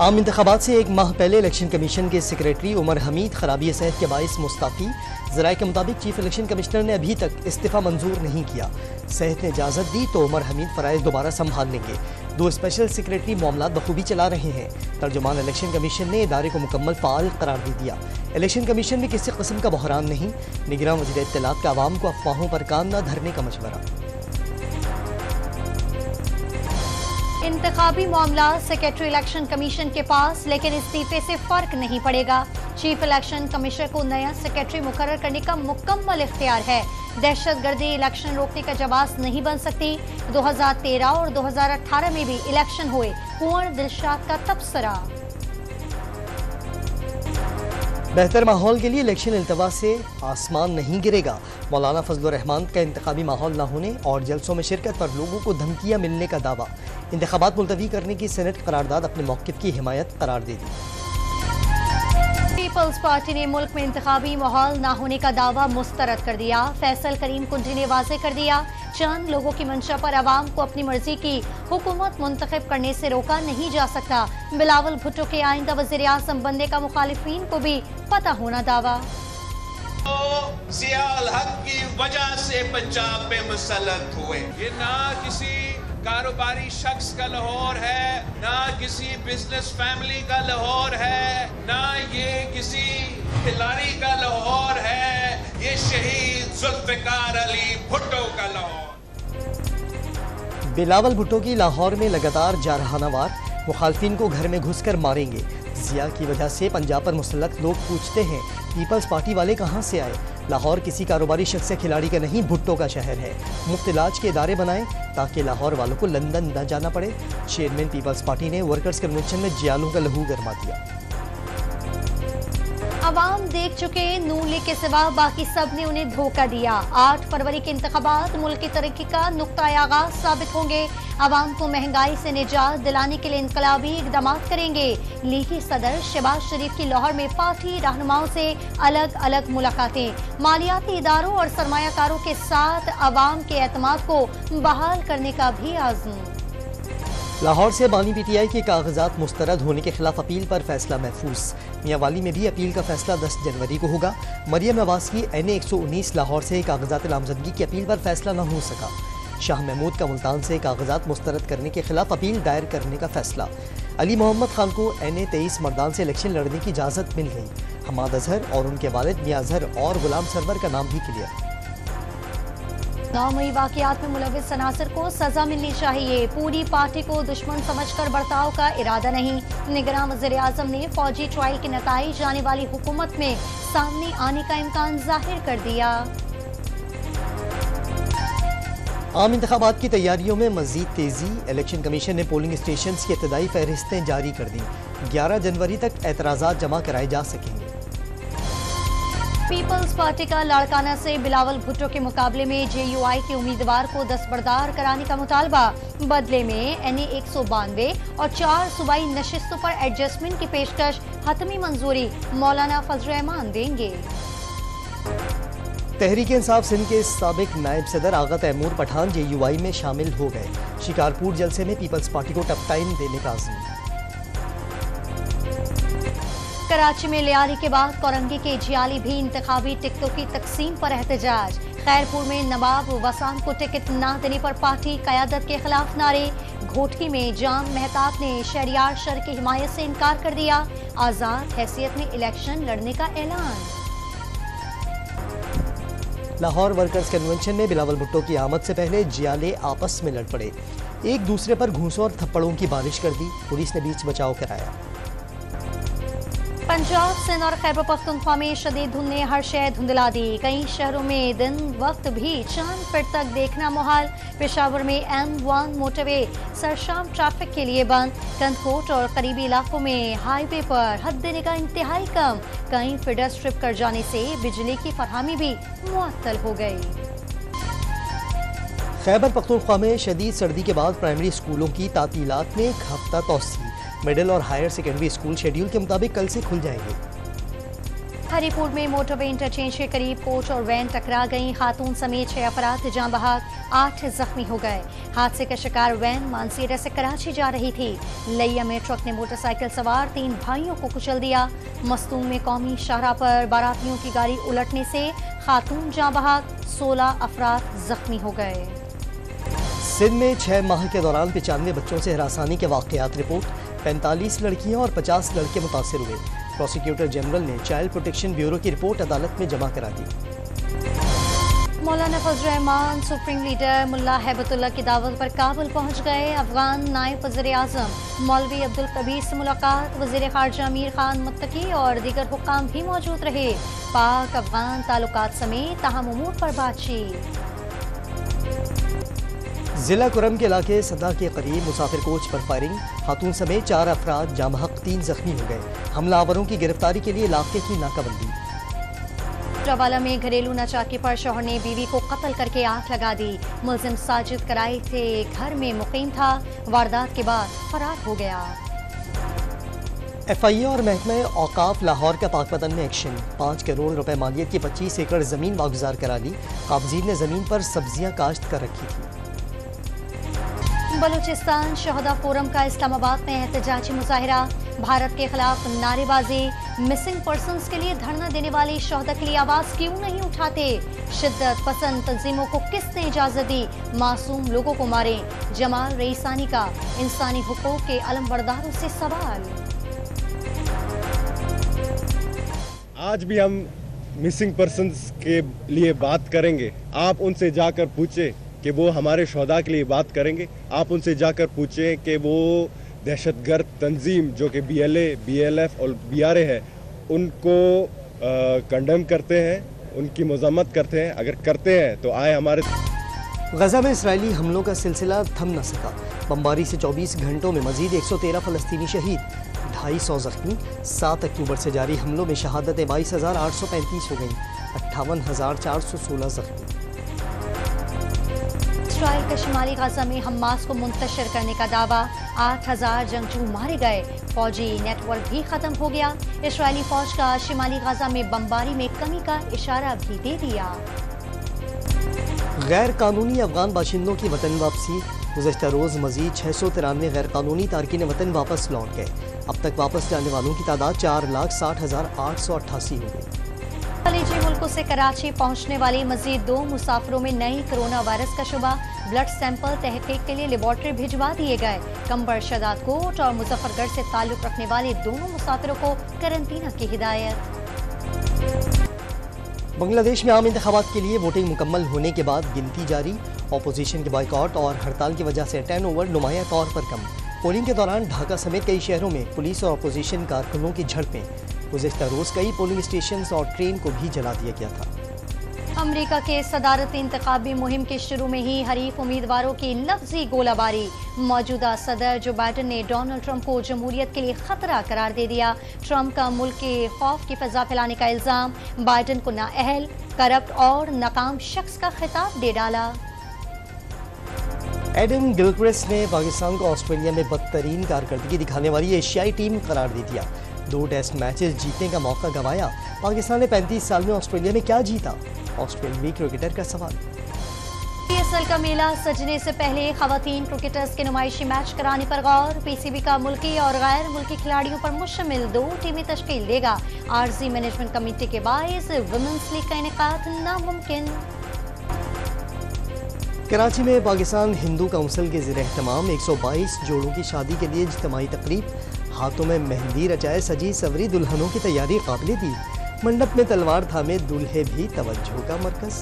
आम इंतखाबात से एक माह पहले इलेक्शन कमीशन के सेक्रेटरी उमर हमीद खराबी सेहत के बाइस मुस्ताफ़ी। ज़राए के मुताबिक चीफ इलेक्शन कमिश्नर ने अभी तक इस्तीफ़ा मंजूर नहीं किया। सेहत ने इजाज़त दी तो उमर हमीद फ़राइज़ दोबारा संभाल लेंगे। दो स्पेशल सेक्रेटरी मामलात बखूबी चला रहे हैं। तर्जुमान इलेक्शन कमीशन ने इदारे को मुकम्मल फ़ाल करार दे दिया। इलेक्शन कमीशन में किसी किस्म का बहरान नहीं। निगरान वज़ीर इत्तलात का आवाम को अफवाहों पर कान न धरने का मशवरा। इंतखाबी मामला सेक्रेटरी इलेक्शन कमीशन के पास, लेकिन इस्तीफे से फर्क नहीं पड़ेगा। चीफ इलेक्शन कमिश्नर को नया सेक्रेटरी मुकर्रर करने का मुकम्मल इख्तियार है। दहशतगर्दी इलेक्शन रोकने का जवाब नहीं बन सकती। 2013 और 2018 में भी इलेक्शन हुए। कुंवर दिलशाद का तबसरा। बेहतर माहौल के लिए इलेक्शन इल्तवा से आसमान नहीं गिरेगा। मौलाना फजलुर रहमान का इंतखाबी माहौल न होने और जलसों में शिरकत पर लोगों को धमकियां मिलने का दावा। इंतखाबात मुलतवी करने की सेनेट करारदाद अपने मौक़िफ़ की हिमायत करार दे दी। पीपल्स पार्टी ने मुल्क में इंतखाबी माहौल न होने का दावा मुस्तरद कर दिया। फैसल करीम कुंजी ने वाज़ेह कर दिया, चंद लोगों की मंशा पर आवाम को अपनी मर्जी की हुकूमत मुंतखब करने से रोका नहीं जा सकता। बिलावल भुट्टो के आइंदा वज़ीर आज़म बनने का मुखालिफिन को भी पता होना दावा। ज़िया-उल हक की वजह से पंजाब में मुसल्लत हुए। ये ना किसी कारोबारी शख्स का लाहौर है, ना किसी बिजनेस फैमिली का लाहौर है, ना ये किसी खिलाड़ी का लाहौर है, ये शहीद जुल्फ़िकार अली भुट्टो का लाहौर। बिलावल भुट्टो की लाहौर में लगातार जारहाना वार। मुखालफिन को घर में घुसकर मारेंगे। जिया की वजह से पंजाब पर मुसल्लत लोग पूछते हैं, पीपल्स पार्टी वाले कहाँ से आए? लाहौर किसी कारोबारी शख्स या खिलाड़ी का नहीं, भुट्टो का शहर है। मुफ्त इलाज के इदारे बनाएं ताकि लाहौर वालों को लंदन न जाना पड़े। चेयरमैन पीपल्स पार्टी ने वर्कर्स कन्वेंशन में जियालों का लहू गरमा दिया। अवाम देख चुके, नून लीग के सिवा बाकी सब ने उन्हें धोखा दिया। 8 फरवरी के इंतखाबात मुल्क की तरक्की का नुक्ता आगाज साबित होंगे। अवाम को महंगाई से निजात दिलाने के लिए इनकलाबी इकदाम करेंगे। लीगी सदर शहबाज शरीफ की लाहौर में पार्टी रहनुमाओं से अलग अलग मुलाकातें। मालियाती इदारों और सरमायाकारों के साथ अवाम के एतमाद को बहाल करने का भी आज़म। लाहौर से बानी पीटीआई के कागजात मुस्तरद होने के खिलाफ अपील पर फैसला महफूज। मियांवाली में भी अपील का फैसला 10 जनवरी को होगा। मरियम नवाज की NA 119 लाहौर से कागजात नामजदगी की अपील पर फैसला न हो सका। शाह महमूद का मुल्तान से कागजात मुस्तरद करने के खिलाफ अपील दायर करने का फैसला। अली मोहम्मद खान को NA 23 मर्दान से इलेक्शन लड़ने की इजाज़त मिल गई। हमाद अजहर और उनके वालिद मियां अजहर और गुलाम सरवर का नाम भी क्लियर। नामई वाक़ियात में मुलविस अनासर को सजा मिलनी चाहिए। पूरी पार्टी को दुश्मन समझकर बर्ताव का इरादा नहीं। निगरान वज़ीर आज़म ने फौजी ट्रायल के नताइज आने वाली हुकूमत में सामने आने का इम्कान जाहिर कर दिया। आम इंतखाबात की तैयारियों में मजीद तेजी। इलेक्शन कमीशन ने पोलिंग स्टेशन की इब्तदाई फहरिस्तें जारी कर दी। 11 जनवरी तक एतराज़ात जमा कराए जा सकेंगे। पीपल्स पार्टी का लाड़काना से बिलावल भुट्टो के मुकाबले में JUI के उम्मीदवार को दस्तबरदार कराने का मुतालबा। बदले में NA 192 और 4 सूबाई नशिस्तों पर एडजस्टमेंट की पेशकश। हतमी मंजूरी मौलाना फजल रहमान देंगे। तहरीक इंसाफ सिंध के साबिक नायब सदर आगा तैमूर पठान JUI में शामिल हो गए। शिकारपुर जलसे में पीपल्स पार्टी को टफ टाइम देने का आज़म। कराची में लियारी के बाद कोरंगी के जियाली भी इंतखाबी टिकटों की तकसीम पर एहतजाज। खैरपुर में नवाब वसाम को टिकट न देने पर पार्टी कयादत के खिलाफ नारे। घोटकी में जाम मेहताब ने शहरियार शर की हिमायत से इनकार कर दिया। आज़ाद हैसियत में इलेक्शन लड़ने का ऐलान। लाहौर वर्कर्स कन्वेंशन में बिलावल भुट्टो की आमद से पहले जियाले आपस में लड़ पड़े। एक दूसरे पर घूंसों और थप्पड़ों की बारिश कर दी। पुलिस ने बीच बचाव कराया। पंजाब, सिंध और खैबर पख्तूनख्वा में शदीद धुंध ने हर शय धुंधला दी। कई शहरों में दिन वक्त भी चांद फीट तक देखना मुहाल। पेशावर में M1 मोटरवे सरशाम ट्रैफिक के लिए बंद। कंदकोट और करीबी इलाकों में हाईवे पर हद निगाह इंतहाई कम। कई फीडर स्ट्रिप कर जाने से बिजली की फरहमी भी मुअत्तल हो गई। खैबर पख्तूनख्वा में शदीद सर्दी के बाद प्राइमरी स्कूलों की तातीलात में एक हफ्ता तोसी। मिडिल और हायर सेकेंडरी स्कूल शेड्यूल के मुताबिक कल से खुल जाएंगे। हरिपुर में मोटरवे इंटरचेंज के करीब कोच और वैन टकरा गई। खातून समेत 6 अफराद जाँ बहक, 8 जख्मी हो गए। हादसे का शिकार वैन मानसीरा से कराची जा रही थी। लिया में ट्रक ने मोटरसाइकिल सवार 3 भाइयों को कुचल दिया। मस्तूम में कौमी शाहराह पर बारातियों की गाड़ी उलटने से खातून जाँ बहक, 16 अफराद जख्मी हो गए। सिंध में 6 माह के दौरान 95 बच्चों से हरासानी के वाकयात रिपोर्ट। 45 लड़कियां और 50 लड़के मुतासिर हुए। प्रोसिक्यूटर जनरल ने चाइल्ड प्रोटेक्शन ब्यूरो की रिपोर्ट अदालत में जमा करा दी। मौलाना फजल रहमान सुप्रीम लीडर मुल्ला हैबतुल्लाह की दावत पर काबुल पहुंच गए। अफगान नायब वज़ीर आज़म मौलवी अब्दुल कबीर से मुलाकात। वज़ीर ख़ारजा अमीर खान मुत्तकी और दीगर हुक्काम भी मौजूद रहे। पाक अफगान ताल्लुकात समेत तमाम उमूर पर बातचीत। जिला कुरम के इलाके सदा के करीब मुसाफिर कोच पर फायरिंग। खातून समेत 4 अफराद जाँ बहक, 3 जख्मी हो गए। हमलावरों की गिरफ्तारी के लिए इलाके की नाकाबंदी। रवाला में घरेलू नाचाकी पर शौहर ने बीवी को कत्ल करके आग लगा दी। मुलजिम साजिद कराई थे घर में मुकीम था। वारदात के बाद फरार हो गया। FIA और महकमा औकाफ लाहौर का पाकपतन में एक्शन। 5 करोड़ रुपए मालियत की 25 एकड़ जमीन वागुजार करा ली। काबजीन ने जमीन पर सब्जियां काश्त कर रखी थी। बलूचिस्तान शहदा फोरम का इस्लामाबाद में एहतजाजी मुजाहिरा। भारत के खिलाफ नारेबाजी। मिसिंग पर्सन्स के लिए धरना देने वाले शहदा के लिए आवाज क्यों नहीं उठाते? शिद्दत पसंद तंजीमों को किसने इजाजत दी मासूम लोगों को मारे? जमाल रईसानी का इंसानी हुकूक के अलमबरदारों से सवाल। आज भी हम मिसिंग पर्सन्स के लिए बात करेंगे। आप उनसे जाकर पूछे कि वो हमारे शहदा के लिए बात करेंगे। आप उनसे जाकर पूछें कि वो दहशतगर्द तंजीम जो कि BLA, BLF और BRA है उनको कंडेम करते हैं, उनकी मजम्मत करते हैं। अगर करते हैं तो आए हमारे। गजा में इसराइली हमलों का सिलसिला थम न सका। बमबारी से 24 घंटों में मजीद 113 फलस्तीनी शहीद, 250 जख्मी। 7 अक्टूबर से जारी हमलों में शहादतें 22,835 हो गईं, 58,416 जख्मी। इसराइल के शिमाली गाजा में हमास को मुंतशिर करने का दावा। 8,000 जंगजू मारे गए। फौजी नेटवर्क भी खत्म हो गया। इसराइली फौज का शिमाली गाजा में बमबारी में कमी का इशारा भी दे दिया। गैर कानूनी अफगान बाशिंदों की वतन वापसी। गुज़श्ता रोज़ मजीद 693 गैर कानूनी तारकीन वतन वापस लौट गए। अब तक वापस जाने वालों की तादाद 4,60,888 हो गई। खलीजी मुल्कों से कराची पहुंचने वाले मजीद 2 मुसाफिरों में नई कोरोना वायरस का शुबा। ब्लड सैंपल तहकीक के लिए लेबॉर्ट्री भिजवा दिए गए। कंबर शदाद कोट और मुजफ्फरगढ़ से ताल्लुक रखने वाले दोनों मुसाफिरों को कैरेंटीना की हिदायत। बांग्लादेश में आम इंतखाबात के लिए वोटिंग मुकम्मल होने के बाद गिनती जारी। अपोजिशन के बॉयकॉट और हड़ताल की वजह से टर्नओवर नुमाया तौर पर कम। पोलिंग के दौरान ढाका समेत कई शहरों में पुलिस और अपोजिशन कारकुनों की झड़पें। गुज़श्ता रोज कई पोलिंग स्टेशन और ट्रेन को भी जला दिया गया था। अमेरिका के सदारती इंतखाबी मुहिम के शुरू में ही हरीफ उम्मीदवारों की लफ्जी गोलाबारी। मौजूदा सदर जो बाइडन ने डोनाल्ड ट्रंप को जमहूरियत के लिए खतरा करार दे दिया। ट्रंप का मुल्क के खौफ की फजा फैलाने का इल्जाम। बाइडन को नाअहल, करप्ट और नाकाम शख्स का खिताब दे डाला। एडम गिलक्रिस्ट ने पाकिस्तान को ऑस्ट्रेलिया में बदतरीन कारकर्दगी दिखाने वाली एशियाई टीम करार दे दिया। 2 टेस्ट मैचेस जीतने का मौका गंवाया। पाकिस्तान ने 35 साल में ऑस्ट्रेलिया में क्या जीता? ऑस्ट्रेलियाई क्रिकेटर का सवाल। PSL का मेला सजने से पहले खवातीन क्रिकेटर्स के नुमाइशी मैच कराने पर गौर। PCB का मुल्की और गैर मुल्की खिलाड़ियों पर मुश्तमिल 2 टीमें तश्कील देगा। आरजी मैनेजमेंट कमेटी के बाइस वुमेन्स लीग का इनेकाद नामुमकिन। कराची में पाकिस्तान हिंदू काउंसिल के ज़ेर एहतमाम 122 जोड़ों की शादी के लिए इज्तिमाई तकरीब। हाथों में मेहंदी रचाए सजी सवरी दुल्हनों की तैयारी काबिल थी। मंडप में तलवार थामे दूल्हे भी तवज्जो का मरकज।